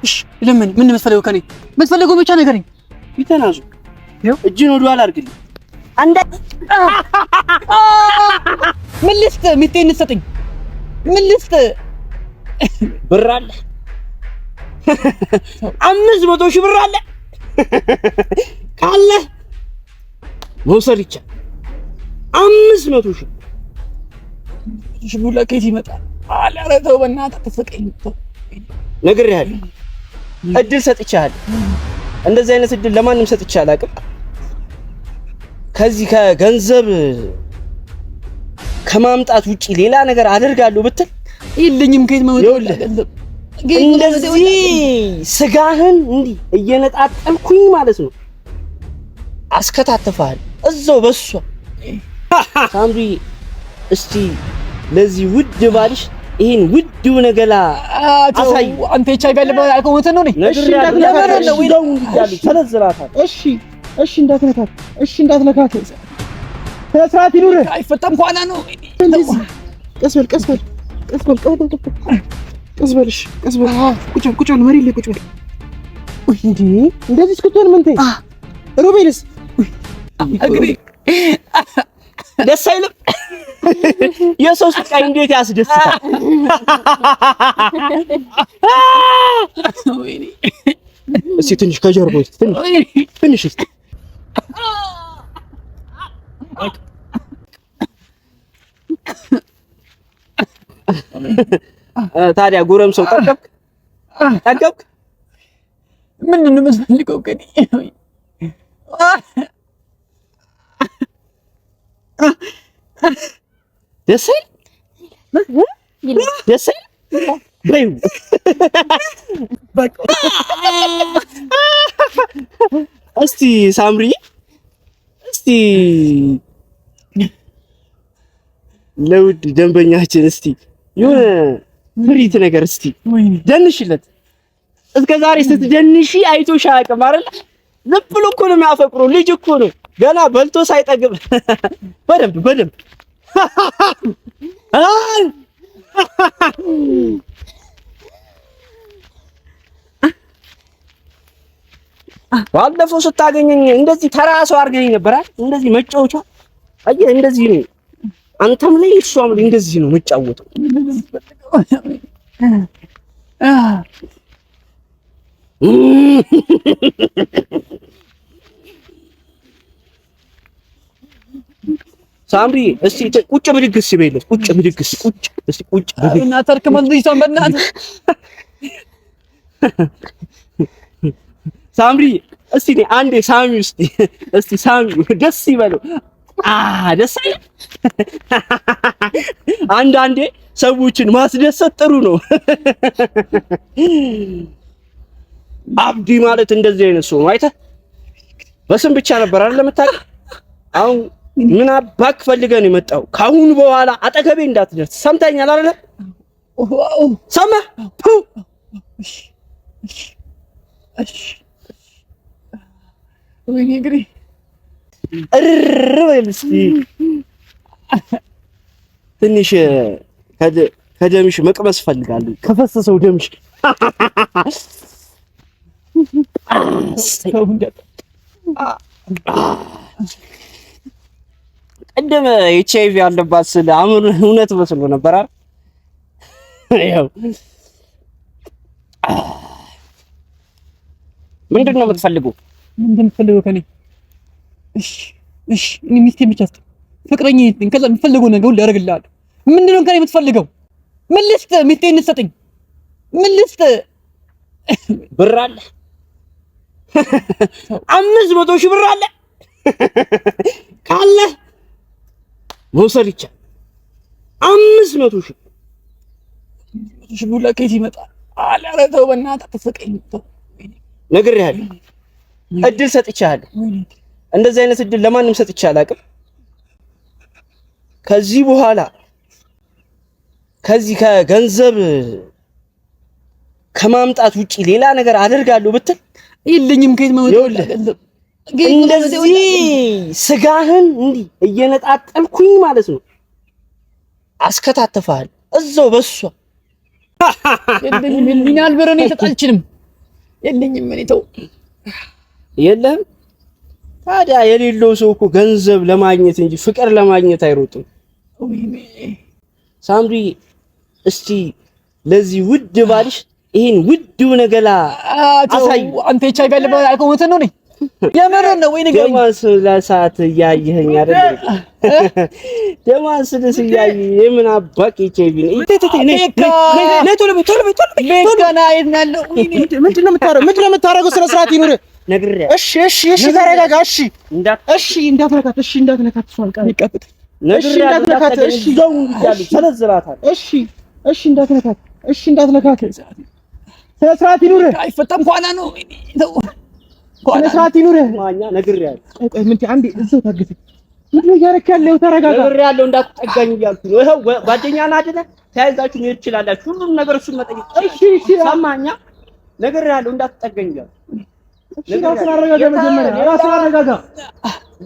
እሺ ለምን ምን መስፈልገው ከኔ መስፈልገው ብቻ ነገርኝ። ይተናዙ እጅን ወደ ኋላ አድርግልኝ። አንተ ምን ልስጥ? ሚስቴን እንሰጥኝ ምን ልስጥ? ብር አለ 500 ሺህ ብር አለ ካለ መውሰድ ይቻላል። 500 ሺህ ቡላ ከየት ይመጣል? ኧረ ተው በእናትህ አትስቀኝ። ነግሬሃለሁ፣ እድል ሰጥቻለሁ። እንደዚህ አይነት እድል ለማንም ሰጥቼ አላውቅም። ከዚህ ከገንዘብ ከማምጣት ውጪ ሌላ ነገር አደርጋለሁ ብትል የለኝም። ከየት ማመጣው ገንዘብ? እንደዚህ ስጋህን እንዲህ እየነጣጠልኩኝ ማለት ነው አስከታተፋለሁ እዛው በሷ። ሳምሪ እስቲ ለዚህ ውድ ባልሽ ይሄን ውድ ነገላ አሳይ። አንተ ቻይ ባለ ባል አልከው እንትን ነው ነኝ። እሺ እንዳትነካት ነው ይለው ይላል ተለዝራታል። እሺ እንዳትነካት፣ እሺ እንዳትነካት። ተስራት ይኑር። አይፈታም ኳና ነው። ቀስ በል ቀስ በል ቀስ በል ቀስ በል እሺ ቀስ በል። ቁጭ በል መሬት ላይ ቁጭ በል። እንዴ እንደዚህ እስክትሆን ምን ተይ ሮቤልስ እግሬ ደስ አይልም? የሰው ስቃይ እንዴት ያስደስታል! እስቲ ትንሽ ከጀርባው ትንሽ እስቲ ታዲያ ጎረምሳው ጠገብክ? ምንድን ነው የምትፈልገው ከእኔ? ደስ አይል በይው። እስቲ ሳምሪ እስቲ ለውድ ደንበኛችን እስቲ የሆነ ፍሪት ነገር እስቲ ደንሽለት። እስከ ዛሬ ስትደንሺ አይቶሽ አያውቅም አይደል? ዝም ብሎ እኮ ነው የሚያፈቅረው። ልጅ እኮ ነው ገና በልቶ ሳይጠግብ። በደንብ ባለፈው ስታገኘኝ እንደዚህ ተራ ሰው አድርገኝ ነበር አይደል? እንደዚህ መጫወቻ አየህ፣ እንደዚህ ነው አንተም ላይ እሷም ላይ እንደዚህ ነው መጫወተው። ሳምሪ እስቲ ቁጭ ብድግስ ይበይለት። ቁጭ ብድግስ ቁጭ እና ተርከመን ልጅቷን በእናትህ ሳምሪ እስቲ ነይ አንዴ ሳሚ ውስጥ እስቲ ሳሚ ደስ ይበለው። ደስ አይልም? አንዳንዴ ሰዎችን ማስደሰት ጥሩ ነው። አብዲ ማለት እንደዚህ አይነት ሰው ነው። አይተህ በስም ብቻ ነበር አይደል የምታውቀው? አሁን ምን አባክ ፈልገህ ነው የመጣው? ካሁን በኋላ አጠገቤ እንዳትደርስ ሰምተኛል አይደል? ሰማህ? እሺ ወይኔ እግሬ በል እስኪ ትንሽ ከደምሽ መቅመስ ፈልጋለሁ። ከፈሰሰው ደምሽ ቀደም ኤችአይቪ ያለባት ስለ አሁን እውነት መስሎ ነበር አይደል? ያው ምንድን ነው የምትፈልገው? ከኔ? እሺ እኔ ሚስቴን ብቻ አስጠኝ፣ ፍቅረኛዬ ነኝ። ከዛ የምትፈልገው ነገር ሁሉ ያደርግልሃለሁ። ምንድን ነው ከኔ የምትፈልገው? ምን ልስጥ? ሚስቴን እንሰጥኝ ምን ልስጥ? ብር አለ 500 ሺህ ብር አለ ካለ መውሰድ ይቻላል። 500 ሺህ ቡላ ከየት ይመጣል? ኧረ ተው በእናትህ አትስቀኝ። ነግሬሃለሁ፣ እድል ሰጥቻለሁ። እንደዚህ አይነት እድል ለማንም ሰጥቼ አላውቅም። ከዚህ በኋላ ከዚህ ከገንዘብ ከማምጣት ውጪ ሌላ ነገር አደርጋለሁ ብትል የለኝም። ከየት ማመጣው ገንዘብ? እንደዚህ ስጋህን እንዲህ እየነጣጠልኩኝ ማለት ነው አስከታተፋለሁ እዛው በሷ። የለኝም። ብር እኔ ልሰጥ አልችልም። የለኝም እኔ ተው። የለም ታዲያ የሌለው ሰው እኮ ገንዘብ ለማግኘት እንጂ ፍቅር ለማግኘት አይሮጥም። ሳምሪ እስቲ ለዚህ ውድ ባልሽ ይሄን ውድ ነገላ አሳይ። አንተ ይቻል ያለበት አልቆመተ ነው ነኝ የመረን ነው ወይ ነገር ደማስ ለሰዓት ያየኸኝ አይደል? ደማስ ለስያይ የምን አባክ ይቼቢ ነይ ቶሎ ቤት ያለው ምንድነው የምታረገው? ስነ ስርዓት ይኑር ነግሬ። እሺ ተረጋጋ። እንዳትነካት እሷን ቃል ይቀጥል። እንዳትነካት ዘው ይያሉ ተነዝራታል። እንዳትነካት ስነ ስርዓት ይኑር። አይፈጠም ኋላ ነው ስነ ስርዓት ይኑር። ማኛ ነግሬያለሁ። ምን አንዴ እዛው ታግተኝ። ምንድነው እያደረክ ያለው? ተረጋጋ። ነግሬያለሁ እንዳትጠጋኝ እያልኩ ነው። ይኸው ጓደኛ ናት አይደለ? ተያይዛችሁ ነው ትችላላችሁ። ሁሉም ነገር እሱን መጠየቅ። እሺ ሰማኛ። ነግሬያለሁ እንዳትጠጋኝ እያልኩ። ራስን አረጋጋ። መጀመሪያ ራስን አረጋጋ።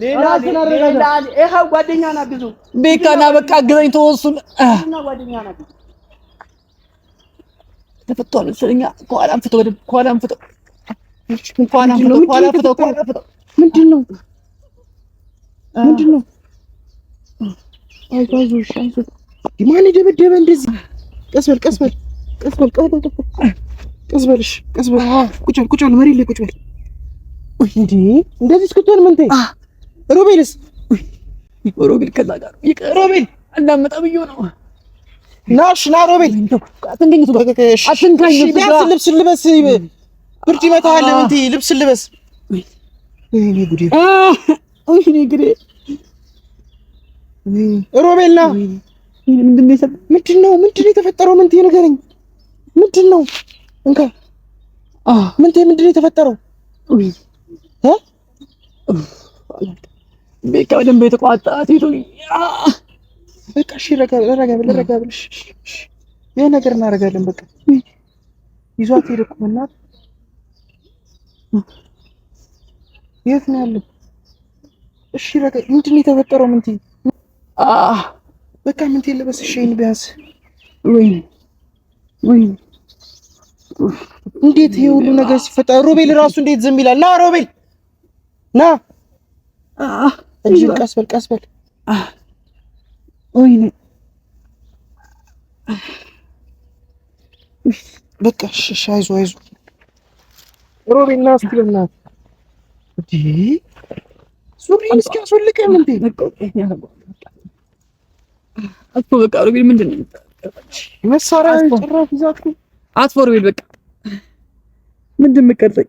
ሌላ ይኸው ጓደኛ ናት ብዙ ቤካና በቃ አግዘኝ ተወሱን እና ጓደኛ ናት ተፈቷል ስለኛ ኋላም ፍተው ወደ ኋላም ፍተው ምንድነው? አይዞሽ ማን ደበደበ እንደዚህ? ቀስ በል ቁጭ በል መሬት ላይ ቁጭ በል። እንዴ እንደዚህ እስክትሆን ምን ተይ? ሮቤልስ ሮቤል ከዛ ጋር ሮቤል እንዳመጣ ብዬው ነው። ና ሮቤል አትንከኝ ልብስ ልበስ። ብርድ ይመታሃል። እንዴ ልብስ ልበስ። ወይኔ ጉዴ! ሮቤል ና። ምንድነው የተፈጠረው? ምን ትይ ንገረኝ። ምንድነው? እንካ ምንድነው የተፈጠረው? ቤካ በደንብ የተቋጣ ሴቱ በቃ እሺ፣ ረጋ ብል። ይሄ ነገር እናደርጋለን። በቃ ይዟት ሄደ እኮ እናት። የት ነው ያለው? እሺ ረጋ። ምንድነው የተፈጠረው? ምን ትይ? በቃ ምን ትይ ልበስ። እሺ ቢያንስ ወይ እንዴት ይሄ ሁሉ ነገር ሲፈጠር ሮቤል ራሱ እንዴት ዝም ይላል? ና ሮቤል ና። እጅን ቀስ በል። ወይኔ በቃ እሺ፣ አይዞህ ሮቤል ና እስኪ በእናትህ። እንዴ ሱሪን እስኪ አስወልቀኝ። እንዴ አጥፎ በቃ ሮቤል ምንድነው መሳሪያ ጭራሽ ይዛችሁ አጥፎ ሮቤል በቃ ምንድን መቀጠል